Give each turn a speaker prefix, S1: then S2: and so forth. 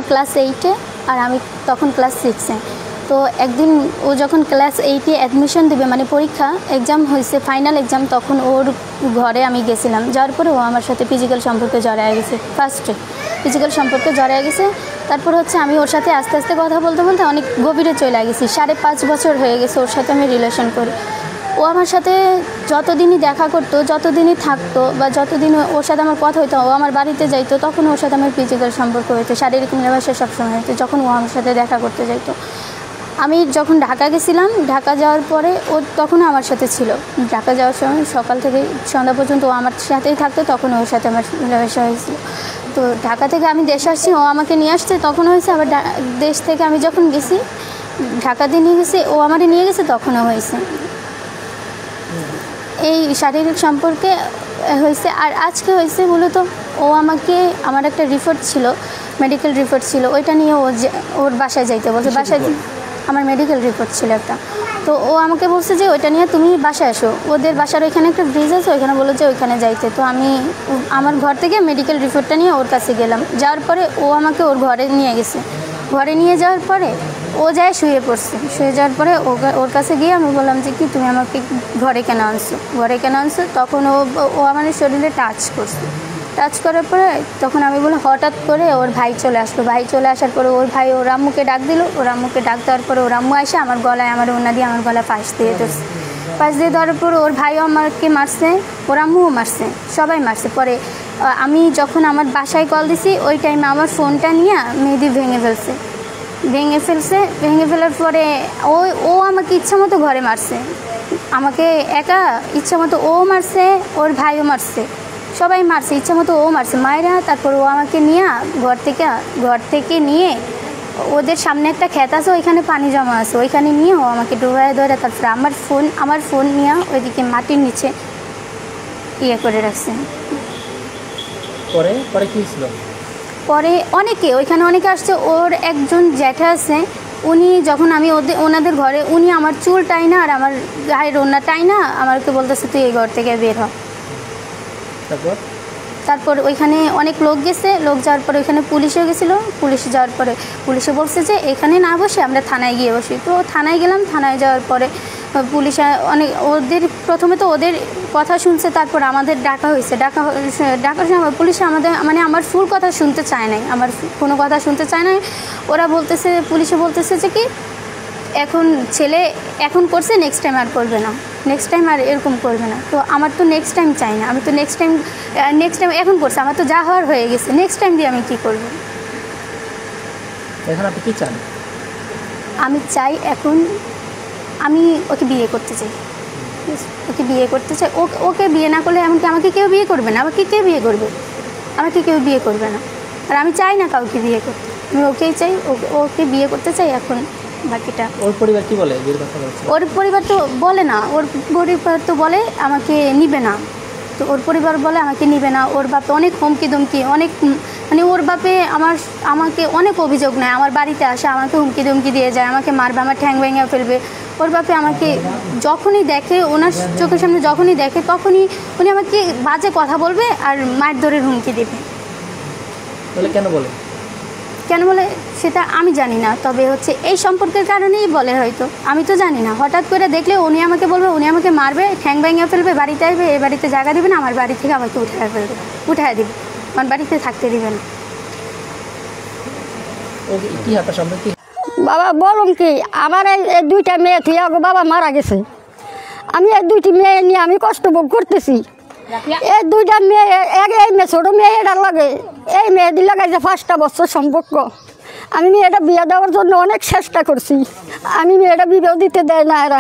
S1: Class 8-এ আর আমি তখন class 6-এ। তো একদিন ও যখন ক্লাস 8-এ অ্যাডমিশন দেবে, মানে পরীক্ষা এক্সাম হয়েছে, ফাইনাল এক্সাম, তখন ওর ঘরে আমি গেছিলাম। যাওয়ার পরে ও আমার সাথে ফিজিক্যাল সম্পর্কে জড়ায় গেছে। ফার্স্টে ফিজিক্যাল সম্পর্কে জড়ায় গেছে, তারপর হচ্ছে আমি ওর সাথে আস্তে আস্তে কথা বলতে বলতে অনেক গভীরে চলে গেছি। 5.5 বছর হয়ে গেছে ওর সাথে আমি রিলেশন করি। ও আমার সাথে যতদিনই দেখা করতো, যতদিনই থাকতো, বা যতদিন ওর সাথে আমার কথা হইতো, ও আমার বাড়িতে যাইতো, তখন ওর সাথে আমার ফিজিক্যাল সম্পর্ক হইতো, শারীরিক মেলামেশা সবসময় হইতো যখন ও আমার সাথে দেখা করতে যাইতো। আমি যখন ঢাকা গেছিলাম, ঢাকা যাওয়ার পরে ও তখনও আমার সাথে ছিল। ঢাকা যাওয়ার সময় সকাল থেকে সন্ধ্যা পর্যন্ত ও আমার সাথেই থাকতো, তখন ওর সাথে আমার মেলামেশা হয়েছিল। তো ঢাকা থেকে আমি দেশে আসছি, ও আমাকে নিয়ে আসছে, তখন হয়েছে। আবার দেশ থেকে আমি যখন গেছি, ঢাকাতে নিয়ে গেছি, ও আমাকে নিয়ে গেছে, তখনও হয়েছে। এই শারীরিক সম্পর্কে হয়েছে। আর আজকে হয়েছে মূলত ও আমাকে, আমার একটা রিপোর্ট ছিল, মেডিকেল রিপোর্ট ছিল, ওইটা নিয়ে ওর বাসায় যাইতে বলছে। বাসায় আমার মেডিকেল রিপোর্ট ছিল একটা, তো ও আমাকে বলছে যে ওইটা নিয়ে তুমি বাসায় আসো। ওদের বাসার ওইখানে একটা ব্রিজ আছে, ওইখানে বললো যে ওইখানে যাইতে। তো আমি আমার ঘর থেকে মেডিকেল রিপোর্টটা নিয়ে ওর কাছে গেলাম। যাওয়ার পরে ও আমাকে ওর ঘরে নিয়ে গেছে। ঘরে নিয়ে যাওয়ার পরে ও যায় শুয়ে পড়ছে। শুয়ে যাওয়ার পরে ওর কাছে গিয়ে আমি বললাম যে কি তুমি আমাকে ঘরে কেন আনছো, ঘরে কেন আনছো? তখন ও আমার শরীরে টাচ করছে। টাচ করার পরে তখন আমি বললাম, হঠাৎ করে ওর ভাই চলে আসলো। ভাই চলে আসার পরে ওর ভাই ওর আম্মুকে ডাক দিল। ওর আম্মুকে ডাক দেওয়ার পরে ওর আম্মু এসে আমার গলায়, আমার ওনা দিয়ে আমার গলায় ফাঁস দিয়ে ধরছে। ফাঁস দিয়ে ধরার পর ওর ভাইও আমাকে মারছে, ওর আম্মুও মারছে, সবাই মারছে। পরে আমি যখন আমার বাসায় কল দিছি, ওই টাইমে আমার ফোনটা নিয়ে মেহেদি ভেঙে ফেলার পরে ও আমাকে ইচ্ছা মতো ঘরে মারছে, আমাকে একা ইচ্ছা মতো ও মারছে, ওর ভাইও মারছে, সবাই মারছে, ইচ্ছা মতো ও মারছে। মায়েরা তারপর ও আমাকে নিয়ে ঘর থেকে নিয়ে ওদের সামনে একটা ক্ষেত আছে, ওইখানে পানি জমা আছে, ওইখানে নিয়ে ও আমাকে ডুবায় ধরে তারপর আমার ফোন নিয়ে ওইদিকে মাটির নিচে করে রাখছে।
S2: পরে কি ছিল?
S1: পরে ওইখানে অনেকে আসছে। ওর একজন জ্যাঠা আছে, উনি যখন আমি ওনাদের ঘরে, উনি আমার চুল টাইনা আর আমার গায়ের ওড়না টাইনা আমাকে বলতেছে তুই এই ঘর থেকে বের হ। তারপর ওইখানে অনেক লোক গেছে, লোক যাওয়ার পরে ওইখানে পুলিশও গেছিলো। পুলিশে যাওয়ার পরে পুলিশে বলছে যে এখানে না বসে আমরা থানায় গিয়ে বসি। তো থানায় গেলাম। থানায় যাওয়ার পরে পুলিশ ওদের প্রথমে তো ওদের কথা শুনছে, তারপর আমাদের ডাকা হয়েছে। ডাকার সময় পুলিশ আমার ফুল কথা শুনতে চায় নাই, আমার কোনো কথা শুনতে চায় নাই। ওরা বলতেছে, পুলিশে বলতেছে যে কি এখন করছে, নেক্সট টাইম আর করবে না, নেক্সট টাইম আর এরকম করবে না। তো আমার তো নেক্সট টাইম চাই না, আমি তো নেক্সট টাইম এখন করছে, আমার তো যা হওয়ার হয়ে গেছে, নেক্সট টাইম দিয়ে আমি কী করব?
S2: এখন আপনি কী চান?
S1: আমি চাই এখন আমি ওকে বিয়ে করতে চাই, ওকে বিয়ে না করলে এমনকি আমাকে কেউ বিয়ে করবে না। আমাকে কেউ বিয়ে করবে না। আর আমি চাই না কাউকে বিয়ে করতে, আমি ওকেই চাই, ওকে বিয়ে করতে চাই। এখন বাকিটা
S2: ওর পরিবার কি বলে?
S1: ওর পরিবার তো বলে না, ওর পরিবার তো বলে আমাকে নিবে না। তো ওর পরিবার বলে আমাকে নিবে না। ওর বাপে অনেক হুমকি দুমকি, অনেক মানে ওর বাপে আমাকে অনেক অভিযোগ নেয়। আমার বাড়িতে আসে, আমাকে হুমকি দুমকি দিয়ে যায়, আমাকে মারবে, আমার ঠ্যাং ভেঙে ফেলবে। ওর বাপে আমাকে যখনই দেখে, ওনার চোখের সামনে যখনই দেখে, তখনই উনি আমাকে বাজে কথা বলবে আর মায়ের ধরে হুমকি দেবে। কেন বলে সেটা আমি জানি না, তবে হচ্ছে এই সম্পর্কের কারণেই বলে, হয়তো আমি তো জানি না। হঠাৎ করে দেখলে উনি আমাকে বলবে, উনি আমাকে মারবে, ঠ্যাং ভেঙে ফেলবে, বাড়িতে আসবে, এই বাড়িতে জায়গা দিবে না, আমার বাড়ি থেকে আমাকে উঠায় দিবে, আমার বাড়িতে থাকতে দিবে না।
S3: বাবা বলুন কি, আমার এই 2টা মেয়ে থেকে বাবা মারা গেছে। আমি এই 2টি মেয়ে নিয়ে আমি কষ্ট ভোগ করতেছি। এই 2টা মেয়ে, এই মেয়ে ছোটো মেয়ে এটার লাগে, এই মেয়েদের লাগাইছে 5টা বছর সম্পর্ক। আমি মেয়েটা বিয়ে দেওয়ার জন্য অনেক চেষ্টা করছি, আমি মেয়েটা বিয়েও দিতে দেয় না এরা।